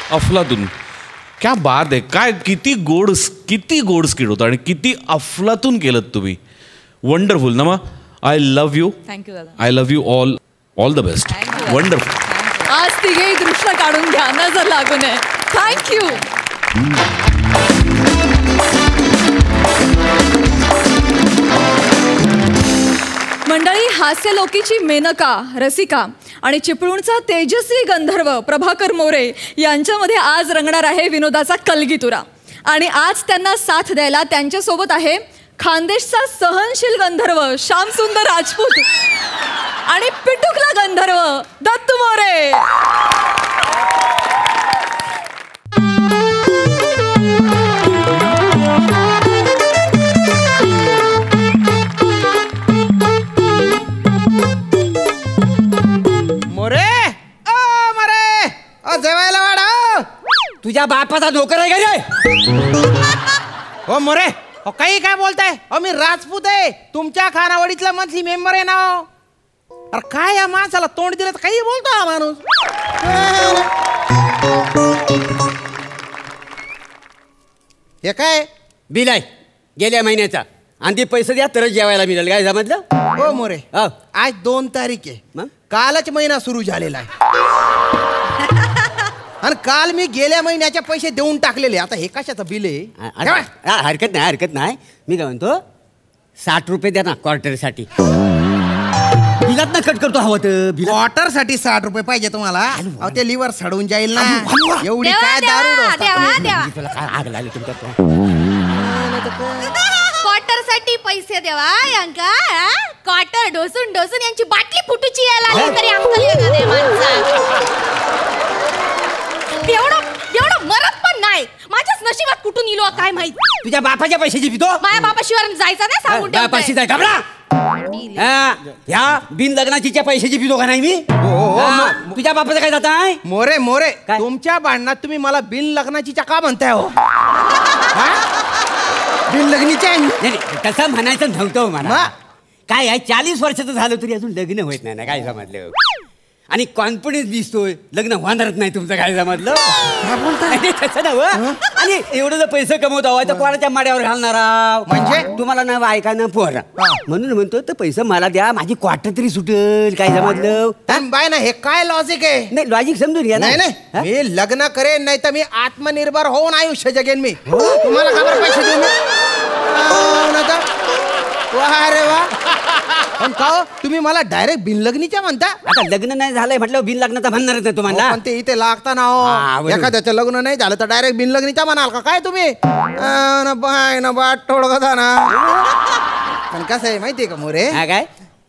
अफलातून, क्या बात आहे. काय किती गोड स्किट होतं आणि किती अफलातून केलं तुम्ही. वंडरफुल. नमा, आय लव्ह यू. थँक्यू दादा. I love you all the best. Wonderful. आज तिघेही दृश्य काढून घ्या, नजर लागू नये. थँक्यू. मंडळी, हास्यलोकीची मेनका, रसिका आणि चिपळूणचा तेजस्वी गंधर्व प्रभाकर मोरे यांच्यामध्ये आज रंगणार आहे विनोदाचा कलगीतुरा. आणि आज त्यांना साथ द्यायला त्यांच्यासोबत आहे खानदेशचा सहनशील गंधर्व श्यामसुंदर राजपूत आणि पिटुकला गंधर्व दत्तू मोरे. जेवायला वाढ. तुझ्या बापाचा नोकर आहे का रे? हो मोरे, हो काही काय बोलताय? हो मी राजपूत आहे, तुमच्या खानावळीतला मंथली मेंबर आहे ना. अरे काय या माणसाला तोंड दिलं तर काही बोलतो हा माणूस. हे काय बिल आहे गेल्या महिन्याचा, आणि ते पैसे द्या तरच जेवायला मिळेल. काय समजलं? हो मोरे, आज 2 तारीख आहे, कालच महिना सुरू झालेला आहे आणि काल मी गेल्या महिन्याचे पैसे देऊन टाकलेले. आता हे कशाचं बिल आहे? हरकत नाही. मी काय म्हणतो, 60 रुपये द्या ना क्वार्टरसाठी. बिलात ना कट करतो हवं तर. क्वार्टर साठी 60 रुपये पाहिजे तुम्हाला? अहो ते लिव्हर सडून जाईल ना. एवढी काय दारू. तुला काय आग लागली तुमच्या? क्वार्टर साठी पैसे देवा यांका. क्वार्टर ढोसून यांची बाटली फुटूची यायला लागली तरी अंकल एवढं मरत पण नाही. माझ्याच नशिबात कुठून इलो काय माहित. तुझ्या बापाच्या पैशाची पितो? माझ्या बापाशिवाय जायचं नाही, सांगून बापाशी जाय घाबरा. ह्या बिन लग्नाचीच्या पैशाची पितो का नाही मी? तुझ्या बापाचं काय जात आहे? मोरे तुमच्या भांडणात तुम्ही मला बिन लग्नाचीच्या का म्हणताय हो? बिन लग्नीच्या तसं म्हणायचं नव्हतं मला. काय आहे, 40 वर्षाचं झालं तरी अजून लग्न होत नाही ना. काय समजलं? आणि कॉन्फिडन्स दिसतोय, लग्न होणारच नाही तुमचं. काय समजलं? तसं नव्हतं. आणि एवढं जर पैसे कमवत आहोत तर कोणाच्या माड्यावर घालणार? म्हणजे तुम्हाला ना ऐका ना पोरा, म्हणून म्हणतो तर पैसे मला द्या, माझी क्वार्टर तरी सुटेल. काय समजलं? बाय ना, हे काय लॉजिक आहे? नाही लॉजिक समजून घ्या. नाही मी लग्न करेन, नाही तर मी आत्मनिर्भर होऊन आयुष्य जगेन मी. तुम्हाला खबर पैसे देऊ मी? अरे वा. पण का तुम्ही मला डायरेक्ट बिन लग्नीच्या म्हणता? आता लग्न नाही झालंय म्हटलं बिन लग्नाचा म्हणणारच नाही तुम्हाला. पण ते इथे लागता ना हो. एखाद्याचं लग्न नाही झालं तर डायरेक्ट बिन लग्नीच्या म्हणाल का काय तुम्ही? बाय ना बाट थोडं ना. पण कसं आहे माहितीये का मोरे, काय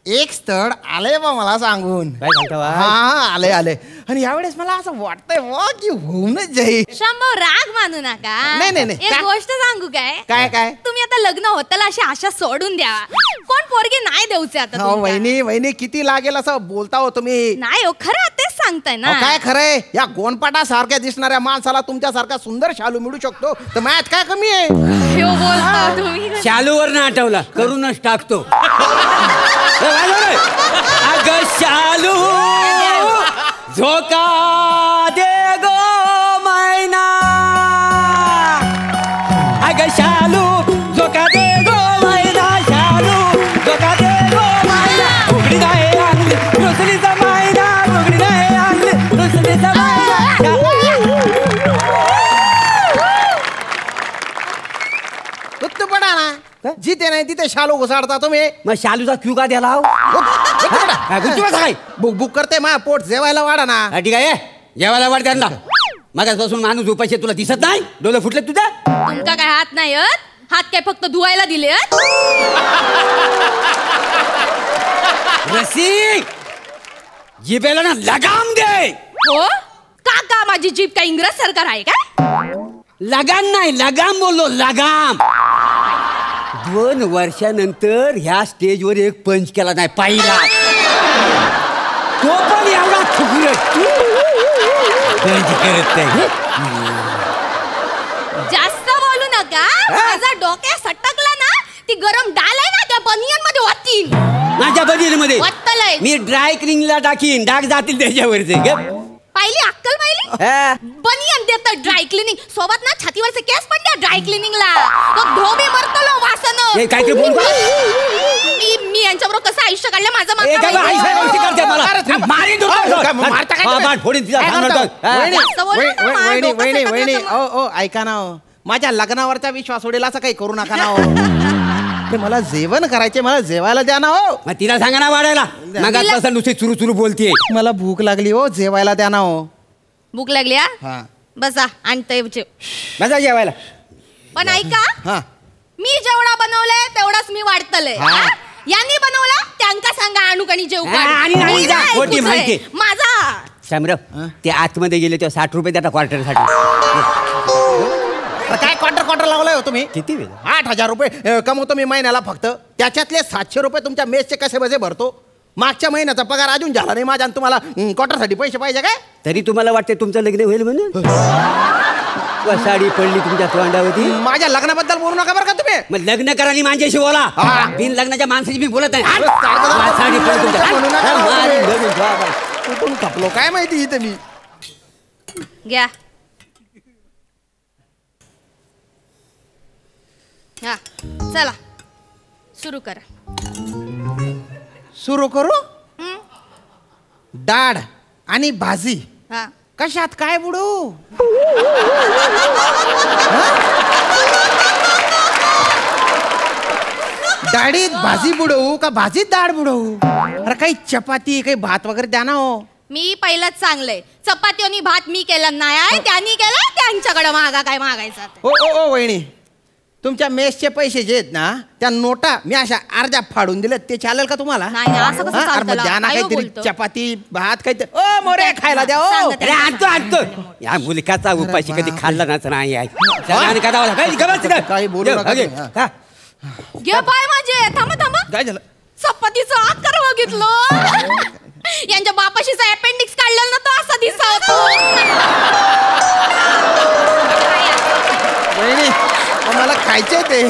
एक स्थळ आलंय बा मला सांगून. हा आले आणि यावेळेस मला असं वाटतंय वा की होऊनच जाईल. शंभर राग मानू नका. नाही एक गोष्ट सांगू काय? काय तुम्ही आता लग्न होताला अशी आशा सोडून द्या. कोण पोरगी नाही देऊचे आता. वहिनी किती लागेल असं बोलता हो तुम्ही? नाही हो, खरं तेच सांगताय ना. काय खरंय? या गोनपाटा सारख्या दिसणाऱ्या माणसाला तुमच्यासारखा सुंदर शालू मिळू शकतो तर माझ्यात काय कमी आहे? शालूवर ना आठवला, करूनच टाकतो. अग शालू झोका दे गो नाही तिथे शालू घुसाडता तुम्ही. मग शालूचा क्यू का द्याला बुक करते मा पोट जेवायला वाढा ना. ठीक आहे जेवायला वाढ त्यांना. मागासपासून माणूस उपाशी तुला दिसत नाही. डोळे फुटले तुझ्या. तुमका काय हात नाही हात काय फक्त धुवायला दिले रसिक जिभेला ना लगाम दे. हो काका माझी जीभ काय इंग्रज सरकार आहे काय? लगाम नाही लगाम बोललो लगाम. 2 वर्षानंतर ह्या स्टेजवर एक पंच केला नाही पाहिला. तो पण एवढा पंच करत नाही. जास्त बोलू नका. माझा डोक्या सटकला ना ती गरम डाल आहे ना त्या बनियन मध्ये वाटतील. माझ्या बनियन मध्ये वाटतलंय. मी ड्राय क्लिनिंगला टाकीन डाग जातील त्याच्यावरचे. पाहिली अक्कल पाहिली. बनियन देत ड्राय क्लिनिंग सोबत ना छातीवरचे केस पण द्या ड्राय क्लिनिंगला. तो धोबी मरतलो वासन. काय ते बोल. मी यांच्याबरोबर कसं आयुष्य काढलं माझं ऐका ना माझ्या लग्नावरचा विश्वास सोडेल असं काही करू नका ना हो. मला जेवण करायचे मला जेवायला द्या ना हो. मग तिला सांगा ना वाढायला. मग नुसती चुरू चुरू बोलतीये. मला भूक लागली हो जेवायला द्या ना हो. भूक लागली बसा आणतोय बसा जेवायला. पण ऐका मी जेवढा बनवलंय तेवढाच मी वाढतलंय. यांनी बनवला त्यांका सांगा आणूकणी जेवू माझा. शामराव ते आतमध्ये गेले तेव्हा 60 रुपये द्या क्वार्टरसाठी. काय क्वार्टर लावलाय हो तुम्ही. किती 8,000 रुपये कमवतो मी महिन्याला फक्त. त्याच्यातले 700 रुपये तुमच्या मेसचे कसे बसे भरतो. मागच्या महिन्याचा पगार अजून झाला नाही माझ्या. तुम्हाला क्वार्टरसाठी पैसे पाहिजे काय. तरी तुम्हाला वाटते तुमचं लग्न होईल म्हणून. साडी पडली तुमच्या तोंडावरती. माझ्या लग्नाबद्दल बोलू नका बरं का तुम्ही. मग लग्न करा आणि माझ्याशी बोला. बिन लग्नाच्या माणसाची मी बोलत नाही. साडी कुठून खपलो काय माहिती इथे मी. घ्या चला सुरू करा. सुरू करू. डाळ आणि भाजी कशात काय बुडू. डाळीत भाजी बुडवू का भाजीत डाळ बुडवू. अरे काही चपाती काही भात वगैरे द्या ना हो. मी पहिलंच सांगलंय चपाती आणि भात मी केलं नाही त्यांनी केलं. त्यांच्याकडे मागा काय मागायचं. ओ वहिनी तुमच्या मेसचे पैसे जे आहेत ना त्या नोटा मी अशा अर्ध्या फाडून दिल्यात ते चालेल का तुम्हाला. द्या ना काहीतरी चपाती भात काहीतरी. ओ मोरे खायला द्या. आणतो या मुलकाचा उपाशी कधी खाल्ला नाही. काही बोलू नका. घे पाय माझे. थांबा काय झालं. चपातीचा आकार बघितलं. यांच्या बापाशीचा अपेंडिक्स काढलेला ना तो असा दिसा होतो. मला खायचंय ते.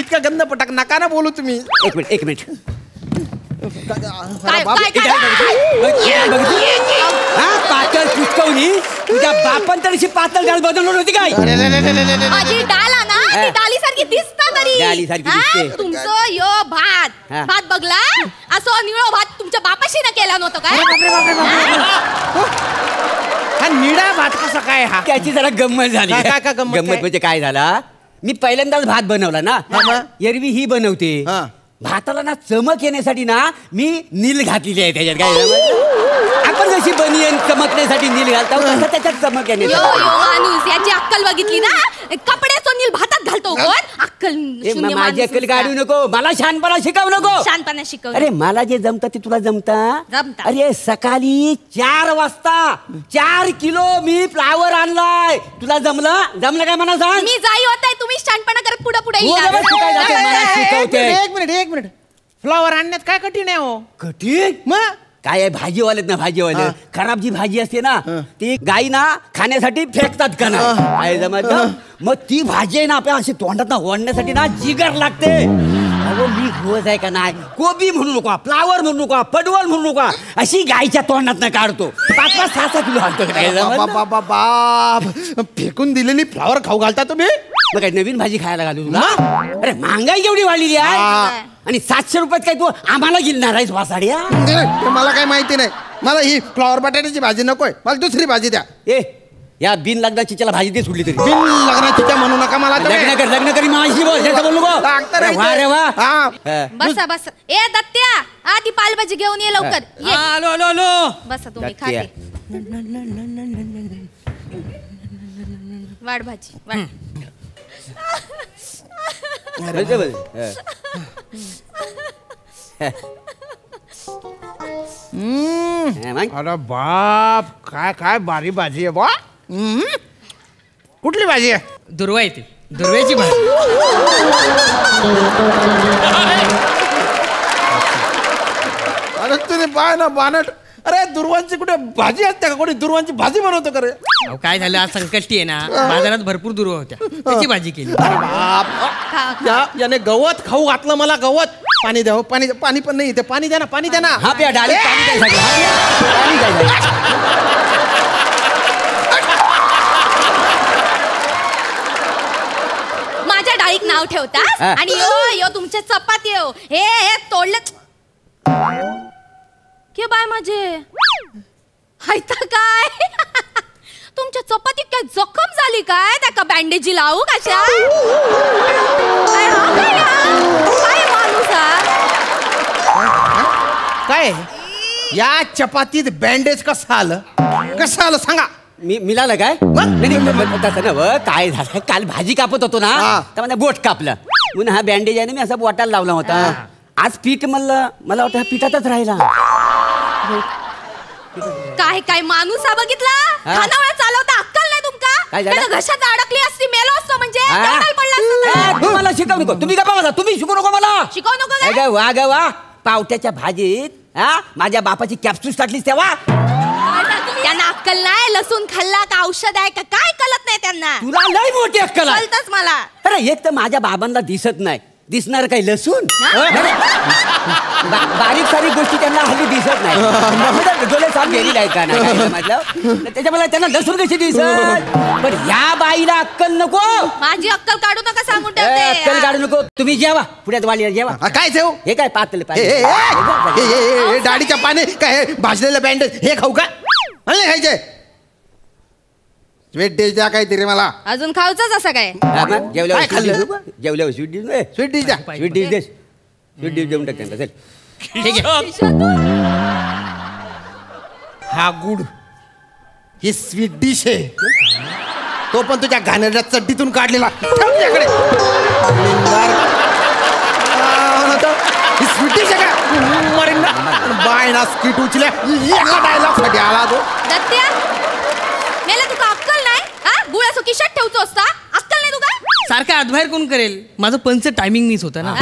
इतका गंध पटाक नका ना बोलू तुम्ही. एक मिनिट पातळ पुचकवली तुझ्या बापन तरी पातळ डाळ बनवली होती काय. माझी डाळ ना ती डाळीसारखी दिसता तरी. तुमचं यो भात बघला असं निळो भात तुमच्या बापाशी ना केला नव्हतं काय. हा निळा भात कसा काय. हा त्याची जरा गंमत झाली. गंमत म्हणजे काय झाला. मी पहिल्यांदाच भात बनवला ना. एरवी ही बनवते. भाताला ना चमक येण्यासाठी ना मी नील घातलेली आहे त्याच्यात. काय आपण जशी बनियन चमकण्यासाठी नील घालतो तसं त्याच्यात चमक येण्यासाठी. माणूस याची अक्कल बघितली ना. कपड्याचं नील भातात घालतो कोण. अक्कल माझी अक्कल काढू नको. मला शहाणपणा शिकवू नको. शहाणपणा शिकव. अरे मला जे जमतं ते तुला जमता. अरे सकाळी 4 वाजता 4 किलो मी फ्लावर आणलाय. तुला जमलं काय मला सांग. मी जाई होत तुम्ही शहाणपणा करत पुढे एक मिनिट फ्लॉवर आणण्यात काय कठीण आहे हो. कठीण मग काय आहे. भाजीवालेत ना भाजीवाले खराब जी भाजी असते ना ती गाई ना खाण्यासाठी फेकतात का नाही जमत. मग ती भाजी आहे ना आपल्या अशी तोंडात ना ओढण्यासाठी ना जिगर लागते. मी रोज आहे का नाही. कोबी म्हणू नको फ्लावर म्हणू नको पडवळ म्हणू नको अशी गायच्या तोंडात ना काढतो. 5-6 किलो आणतो. बाप फेकून दिलेली फ्लॉवर खाऊ घालता तुम्ही. मग काय नवीन भाजी खायला घालू तुला. अरे महागाई केवढी वाढलेली आहे. आणि 700 रुपयात काय तू आम्हाला गिरणार आहेस वासाड्या. मला काही माहिती नाही. मला ही फ्लॉवर बटाट्याची भाजी नकोय. मला दुसरी भाजी द्या. या बिन लग्नाची त्याला भाजी दे सोडली तरी. बिन लग्नाची म्हणू नका मला. लग्न करी माझी बोल त्याचं बोलू गो. वा रे वा. बसा बसा. ए दत्त्या ती पालभाजी घेऊन ये लवकर. ये. आलो आलो आलो. बसा तुम्ही खाते. वाढ भाजी वाढ. अरे बाप काय काय बारी भाजी आहे बा. कुठली भाजी आहे? दुर्वा येते दुर्व्याची भाजी. अरे तुम्ही पाय ना बानट. अरे दुर्वांची कुठे भाजी असते का? कोणी दुर्वांची भाजी बनवतो का रे? काय झालं आज संकष्टी आहे ना बाजारात भरपूर दुर्वा होत्या त्याची भाजी केली. याने गवत खाऊ घातलं मला. गवत. पाणी द्या. पाणी पाणी पण नाही. पाणी द्या ना. पाणी द्या ना. हा प्या डाली पाणी माझ्या डाळीत नाव ठेवता आणि यो तुमच्या चपाती हो हे तोडलं के बाय माझे हायता काय. तुमच्या चपातीत काय जखम झाली काय? त्या का बँडेजी लावू कशा? काय माणूस काय या चपातीत बँडेज कसं आलं? कसं आलं सांगा. मिळालं काय? तसं ना काय झालं काल भाजी कापत होतो ना तर मला बोट कापलं म्हणून हा बँडेज आहे ना मी असा बोटाला लावला होता. आज पीठ म्हणलं मला वाटतं हा पिठातच राहिला. काय काय माणूस हा बघितला? खानावळा चालवता अक्कल नाही तुमका? घशात अडकली असती मेलो असतो म्हणजे. तुम्हाला शिकवू नको. तुम्ही गप्पा बसा. तुम्ही शिकू नको मला. शिकवू नको. वा ग वा. पावट्याच्या भाजीत माझ्या बापाची कॅप्सूल्स टाकलीस तेव्हा. त्यांना अक्कल नाही. लसूण खाल्ला का औषध आहे का काय कळत नाही त्यांना. तुला लय मोठी अक्कल आहे. कळतच मला. अरे एक तर माझ्या बाबांना दिसत नाही. दिसणार काही लसूण? बारीक सारीक गोष्टी त्यांना हल्ली दिसत नाही. डोळे साफ गेलेले आहेत का नाही म्हटलं त्याच्यामुळे त्यांना लसूण कशी दिसत. पण या बाईला अक्कल नको. माझी अक्कल काढू नका सांगून ठेवते. अक्कल काढू नको. तुम्ही जेवा पुण्यात वाली जेवा. काय ठेव? हे काय पातळ डाळीच्या पाने काय भाजलेलं बँडेज हे खाऊ का? मला नाही खायचंय. स्वीट डिश द्या काहीतरी मला. अजून खाऊच असं काय? जेवल्यावर स्वीट डिश. स्वीट डिश द्या. स्वीट डिश दे. स्वीट डिश देऊन टाक त्यांना. हा गुड ही स्वीट डिश आहे. तो पण तुझ्या घाणेरड्या चड्डीतून काढलेला. तुझ्याकडे स्वीट डिश आहे का? बाय ना स्कीट उचल्या एका डायलॉग साठी आला तो. दत्त्या मेला तुका अक्कल नाही. गुळ असो किशात ठेवतो असता. अक्कल नाही तुका? सारखं आतबाहेर कोण करेल. माझं पंच टायमिंग मिस होतं ना.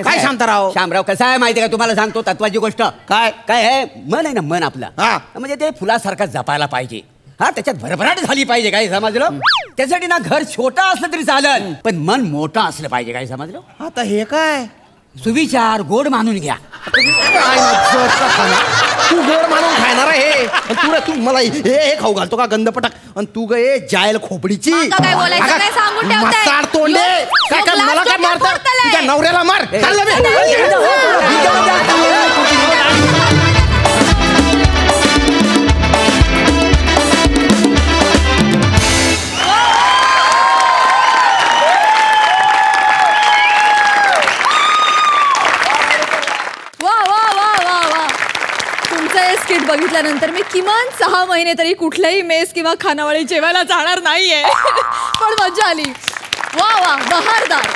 काय शांताराव? शामराव कसं आहे माहिती का तुम्हाला सांगतो तत्वाची गोष्ट. काय काय आहे मन आहे ना मन आपला म्हणजे ते फुलासारखं जपायला पाहिजे. त्याच्यात भरभराट झाली पाहिजे. काय समजलं? त्यासाठी ना घर छोटं असलं तरी चालेल पण मन मोठं असलं पाहिजे. काय समजलं? आता हे काय सुविचार गोड मानून घ्या. तू गोड मानून खाणार आहे. तू मला हे खाऊ घालतो का गंधपटाक? आणि तू ग जायल खोपडीची मसाड तोंडे. काय काय मला काय मारतात? तुझ्या नवऱ्याला मार. स्किट बघितल्यानंतर मी किमान 6 महिने तरी कुठल्याही मेस किंवा खानावळी जेवायला जाणार नाहीये. पण मजा आली. वा वा बहारदार.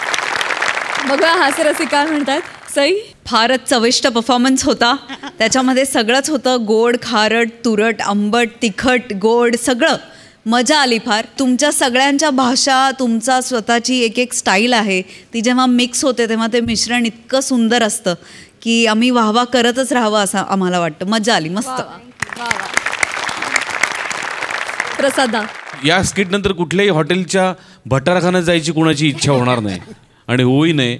बघा हास्यरसिक काय म्हणतात. सई फारच चविष्ट परफॉर्मन्स होता. त्याच्यामध्ये सगळंच होतं. गोड खारट तुरट आंबट तिखट गोड सगळं. मजा आली फार. तुमच्या सगळ्यांच्या भाषा तुमचा स्वतःची एक एक स्टाईल आहे ती जेव्हा मिक्स होते तेव्हा ते मिश्रण इतकं सुंदर असतं की आम्ही वाहवा करतच राहावं असं आम्हाला वाटतं. मजा आली मस्त. प्रसादा या स्किट नंतर कुठल्याही हॉटेलच्या भटारखान्यात जायची कोणाची इच्छा होणार नाही आणि होई नाही.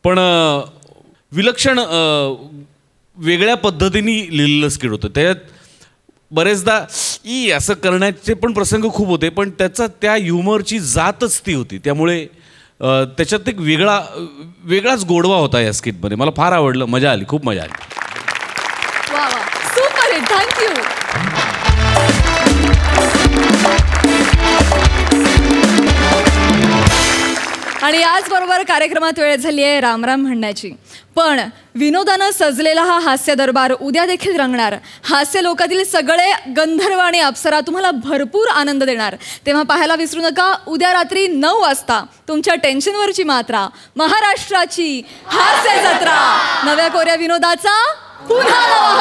पण विलक्षण वेगळ्या पद्धतीने लिहिलेलं स्किट होतं. त्याच्यात बरेचदा असं करण्याचे पण प्रसंग खूप होते पण त्याचा त्या ह्युमरची जातच ती होती. त्यामुळे त्याच्यात एक वेगळाच गोडवा होता या स्किटमध्ये. मला फार आवडलं. मजा आली. खूप मजा आली. इट. थँक्यू. आणि याचबरोबर कार्यक्रमात वेळ झाली आहे रामराम म्हणण्याची. पण विनोदानं सजलेला हा हास्य दरबार उद्या देखील रंगणार. हास्य लोकातील सगळे गंधर्व आणि अप्सरा तुम्हाला भरपूर आनंद देणार. तेव्हा पाहायला विसरू नका उद्या रात्री 9 वाजता तुमच्या टेन्शनवरची मात्रा, महाराष्ट्राची हास्य जत्रा, नव्या कोऱ्या विनोदाचा पुन्हा